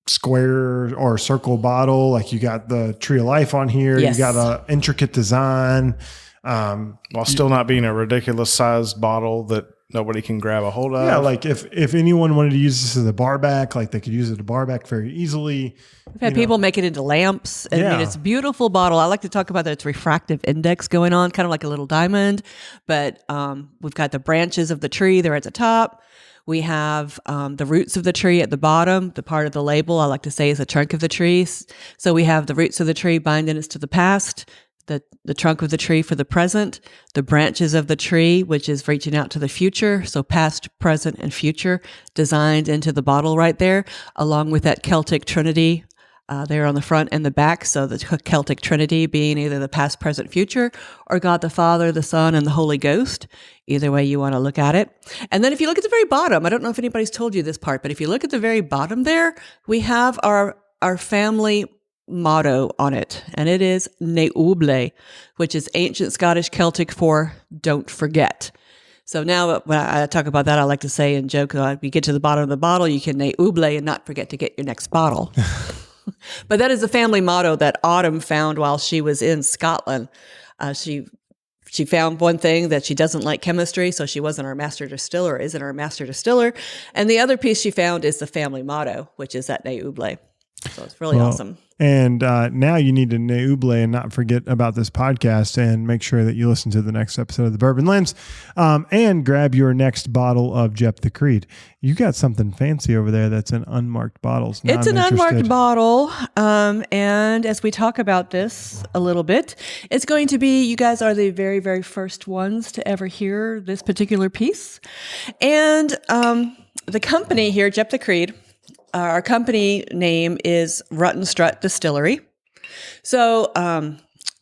square or circle bottle. Like you got the tree of life on here. Yes. You got a intricate design. While still not being a ridiculous sized bottle that nobody can grab a hold of. Yeah, like if anyone wanted to use this as a bar back, like they could use it as a bar back very easily. We've had people make it into lamps. I Yeah. mean, it's a beautiful bottle. I like to talk about its refractive index going on, kind of like a little diamond. But we've got the branches of the tree. They're at the top. We have the roots of the tree at the bottom. The part of the label I like to say is the trunk of the trees. So we have the roots of the tree binding us to the past, the trunk of the tree for the present, the branches of the tree, which is reaching out to the future. So past, present, and future designed into the bottle right there, along with that Celtic Trinity there on the front and the back. So the Celtic Trinity being either the past, present, future, or God the Father, the Son, and the Holy Ghost. Either way you want to look at it. And then if you look at the very bottom, I don't know if anybody's told you this part, but if you look at the very bottom there, we have our family motto on it, and it is Ne Ouble, which is ancient Scottish Celtic for don't forget. So now when I talk about that, I like to say and joke, if you get to the bottom of the bottle, you can Ne Ouble and not forget to get your next bottle. But that is a family motto that Autumn found while she was in Scotland. She found one thing, that she doesn't like chemistry, so she wasn't our master distiller, isn't our master distiller. And the other piece she found is the family motto, which is that Ne Ouble. So it's really awesome. And now you need to Ne Ouble and not forget about this podcast and make sure that you listen to the next episode of the Bourbon Lens and grab your next bottle of Jeptha Creed. You got something fancy over there that's an unmarked bottle. So it's an unmarked bottle. And as we talk about this a little bit, it's going to be, you guys are the very, very first ones to ever hear this particular piece. And the company here, Jeptha Creed, our company name is Rut and Strut Distillery. So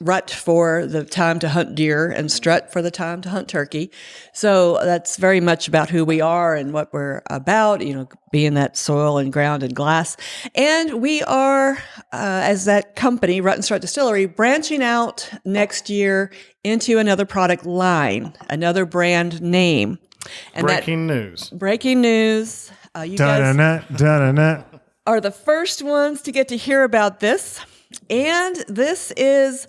Rut for the time to hunt deer and Strut for the time to hunt turkey. So that's very much about who we are and what we're about, being that soil and ground and glass. And we are, as that company, Rut and Strut Distillery, branching out next year into another product line, another brand name. And Breaking news. Breaking news. You guys are the first ones to get to hear about this. And this is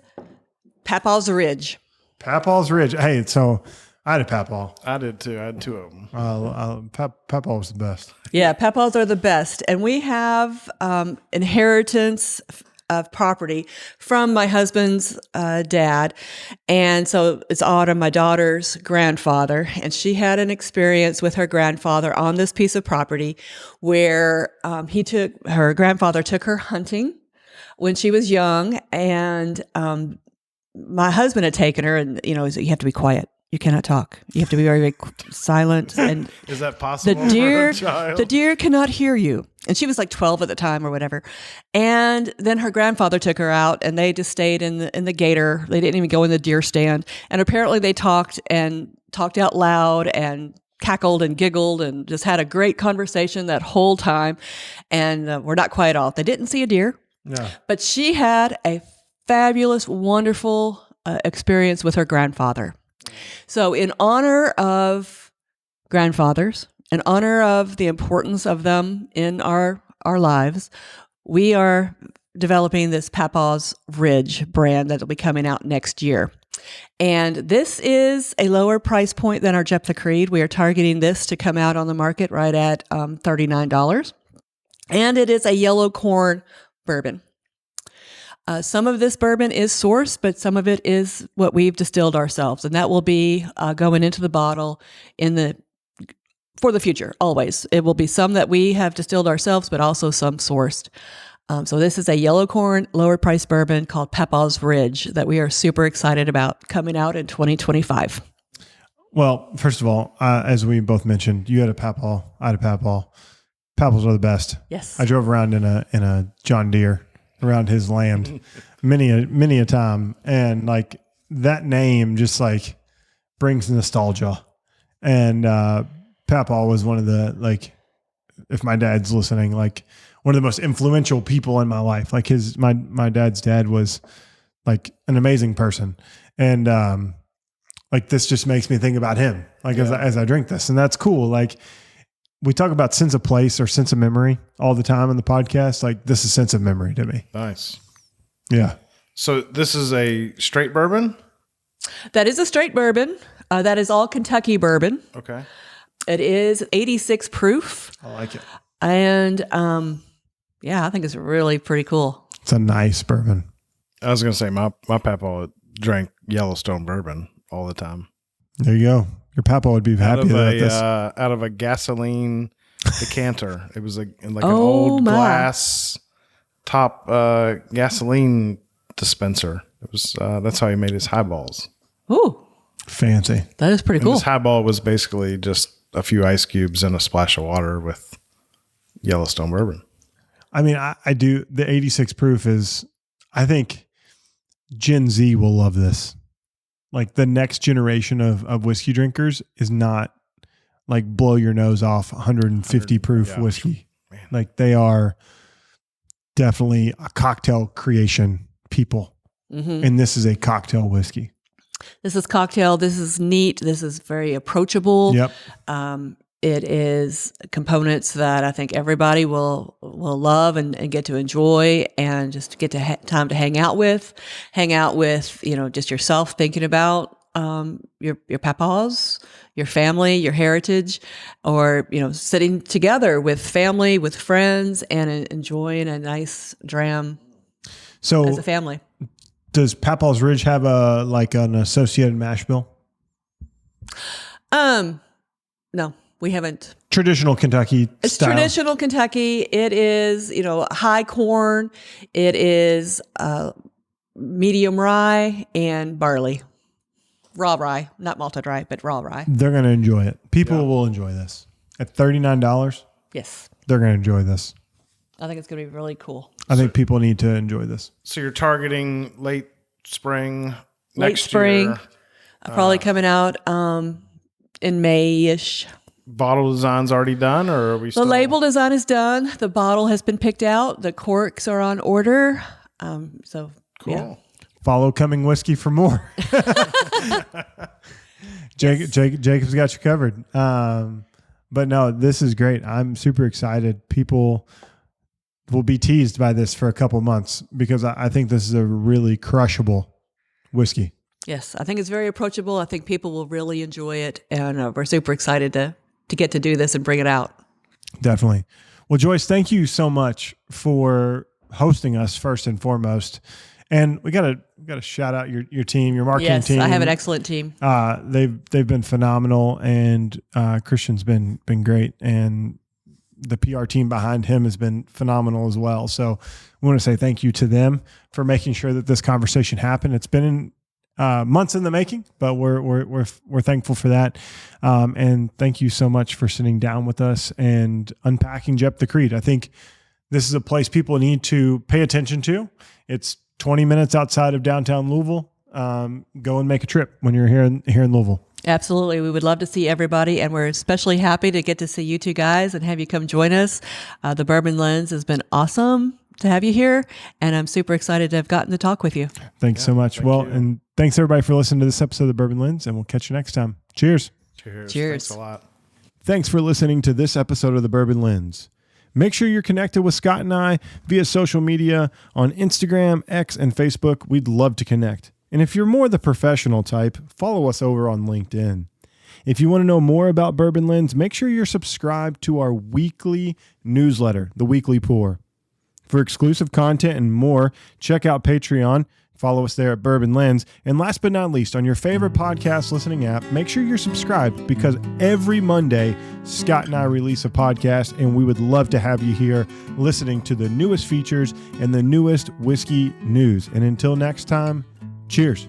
Papaw's Ridge. Papaw's Ridge. Hey, so I had a Papaw. I did too. I had two of them. Papaw was the best. Yeah, Papaws are the best. And we have inheritance of property from my husband's dad. And so it's Autumn, my daughter's grandfather, and she had an experience with her grandfather on this piece of property where her grandfather took her hunting when she was young, and my husband had taken her, and you have to be quiet. You cannot talk. You have to be very, very silent. And is that possible? The deer cannot hear you. And she was like 12 at the time or whatever. And then her grandfather took her out, and they just stayed in the gator. They didn't even go in the deer stand. And apparently they talked out loud and cackled and giggled and just had a great conversation that whole time. And we're not quiet off. They didn't see a deer, but she had a fabulous, wonderful experience with her grandfather. So in honor of grandfathers, in honor of the importance of them in our lives, we are developing this Papaw's Ridge brand that will be coming out next year. And this is a lower price point than our Jeptha Creed. We are targeting this to come out on the market right at $39. And it is a yellow corn bourbon. Some of this bourbon is sourced, but some of it is what we've distilled ourselves, and that will be going into the bottle for the future. Always, it will be some that we have distilled ourselves, but also some sourced. So this is a yellow corn, lower price bourbon called Papaw's Ridge that we are super excited about coming out in 2025. Well, first of all, as we both mentioned, you had a Papaw, I had a Papaw. Papaws are the best. Yes, I drove around in a John Deere around his land many a time, and like that name just like brings nostalgia. And Papaw was one of the, like, if my dad's listening, like one of the most influential people in my life. Like my dad's dad was like an amazing person, and like this just makes me think about him, like as I drink this, and that's cool. Like we talk about sense of place or sense of memory all the time on the podcast. Like this is sense of memory to me. Nice. Yeah. So this is a straight bourbon? that is a straight bourbon. That is all Kentucky bourbon. Okay. It is 86 proof. I like it. And I think it's really pretty cool. It's a nice bourbon. I was going to say my Papaw drank Yellowstone bourbon all the time. There you go. Your Papaw would be happy about this. Out of a gasoline decanter. It was like an old glass top gasoline dispenser. It was that's how he made his highballs. Ooh, fancy. That is pretty cool. His highball was basically just a few ice cubes and a splash of water with Yellowstone bourbon. I mean, I do. The 86 proof is, I think Gen Z will love this. Like the next generation of whiskey drinkers is not like blow your nose off 150 proof whiskey. Man. Like they are definitely a cocktail creation people. Mm-hmm. And this is a cocktail whiskey. This is cocktail. This is neat. This is very approachable. Yep. It is components that I think everybody will love and get to enjoy, and just get to time to hang out with, just yourself thinking about your Papaws, your family, your heritage, or sitting together with family, with friends, and enjoying a nice dram. So as a family. Does Papaw's Ridge have an associated mash bill? No. We haven't. Traditional Kentucky It's style. traditional Kentucky. It is, high corn. It is medium rye and barley. Raw rye, not malted rye, but raw rye. They're going to enjoy it. People will enjoy this. At $39, Yes. they're going to enjoy this. I think it's going to be really cool. I think people need to enjoy this. So you're targeting late spring Late next spring, year. probably coming out in May-ish. Bottle design's already done, or are we still? The label design is done. The bottle has been picked out. The corks are on order. So Cool. yeah. Follow Coming Whiskey for more. Jacob's got you covered. But no, this is great. I'm super excited. People will be teased by this for a couple months because I think this is a really crushable whiskey. Yes, I think it's very approachable. I think people will really enjoy it, and we're super excited to get to do this and bring it out. Definitely. Well, Joyce, thank you so much for hosting us first and foremost. And we gotta shout out your team, your marketing team. Yes, I have an excellent team. They've been phenomenal, and Christian's been great, and the PR team behind him has been phenomenal as well. So we want to say thank you to them for making sure that this conversation happened. It's been months in the making, but we're thankful for that. And thank you so much for sitting down with us and unpacking Jeptha Creed. I think this is a place people need to pay attention to. It's 20 minutes outside of downtown Louisville. Go and make a trip when you're here in Louisville. Absolutely. We would love to see everybody, and we're especially happy to get to see you two guys and have you come join us. The Bourbon Lens has been awesome to have you here, and I'm super excited to have gotten to talk with you. Thanks so much. And thanks everybody for listening to this episode of the Bourbon Lens, and we'll catch you next time. Cheers. Cheers. Cheers. Thanks a lot. Thanks for listening to this episode of the Bourbon Lens. Make sure you're connected with Scott and I via social media on Instagram, X, and Facebook. We'd love to connect. And if you're more the professional type, follow us over on LinkedIn. If you want to know more about Bourbon Lens, make sure you're subscribed to our weekly newsletter, The Weekly Pour. For exclusive content and more, check out Patreon. Follow us there at Bourbon Lens. And last but not least, on your favorite podcast listening app, make sure you're subscribed, because every Monday, Scott and I release a podcast, and we would love to have you here listening to the newest features and the newest whiskey news. And until next time, cheers.